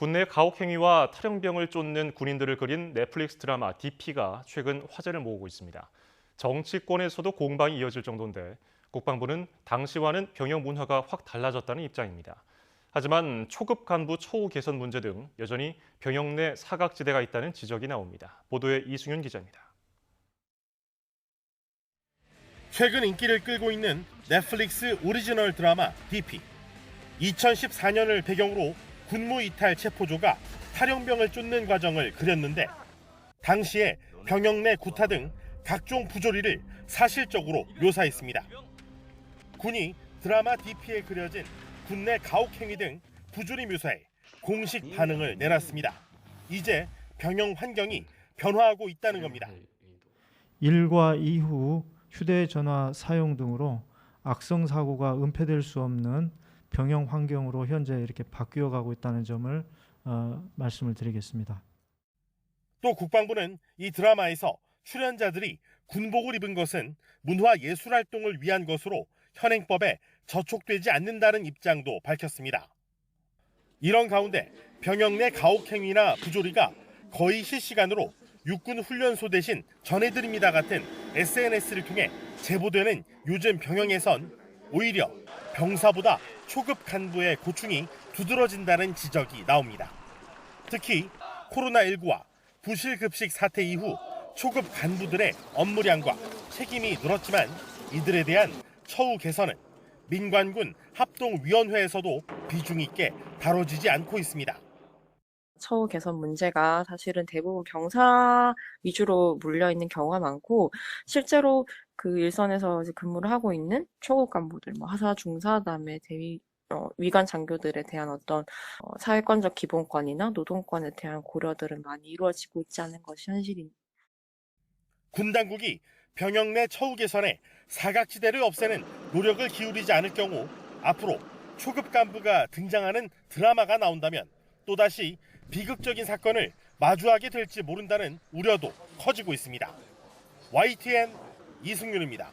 군내 가혹행위와 탈영병을 쫓는 군인들을 그린 넷플릭스 드라마 DP가 최근 화제를 모으고 있습니다. 정치권에서도 공방이 이어질 정도인데 국방부는 당시와는 병영 문화가 확 달라졌다는 입장입니다. 하지만 초급 간부 처우 개선 문제 등 여전히 병영 내 사각지대가 있다는 지적이 나옵니다. 보도에 이승윤 기자입니다. 최근 인기를 끌고 있는 넷플릭스 오리지널 드라마 DP. 2014년을 배경으로 군무 이탈 체포조가 탈영병을 쫓는 과정을 그렸는데 당시에 병영 내 구타 등 각종 부조리를 사실적으로 묘사했습니다. 군이 드라마 DP에 그려진 군내 가혹행위 등 부조리 묘사에 공식 반응을 내놨습니다. 이제 병영 환경이 변화하고 있다는 겁니다. 일과 이후 휴대전화 사용 등으로 악성 사고가 은폐될 수 없는 병영 환경으로 현재 이렇게 바뀌어가고 있다는 점을 말씀을 드리겠습니다. 또 국방부는 이 드라마에서 출연자들이 군복을 입은 것은 문화예술활동을 위한 것으로 현행법에 저촉되지 않는다는 입장도 밝혔습니다. 이런 가운데 병영 내 가혹행위나 부조리가 거의 실시간으로 육군 훈련소 대신 전해드립니다 같은 SNS를 통해 제보되는 요즘 병영에선 오히려 병사보다 초급 간부의 고충이 두드러진다는 지적이 나옵니다. 특히 코로나19와 부실급식 사태 이후 초급 간부들의 업무량과 책임이 늘었지만 이들에 대한 처우 개선은 민관군 합동위원회에서도 비중 있게 다뤄지지 않고 있습니다. 처우 개선 문제가 사실은 대부분 병사 위주로 몰려있는 경우가 많고 실제로 그 일선에서 이제 근무를 하고 있는 초급 간부들, 하사, 중사, 그다음에 위관 장교들에 대한 어떤 사회권적 기본권이나 노동권에 대한 고려들은 많이 이루어지고 있지 않은 것이 현실입니다. 군 당국이 병영 내 처우 개선에 사각지대를 없애는 노력을 기울이지 않을 경우 앞으로 초급 간부가 등장하는 드라마가 나온다면 또다시 비극적인 사건을 마주하게 될지 모른다는 우려도 커지고 있습니다. YTN 이승윤입니다.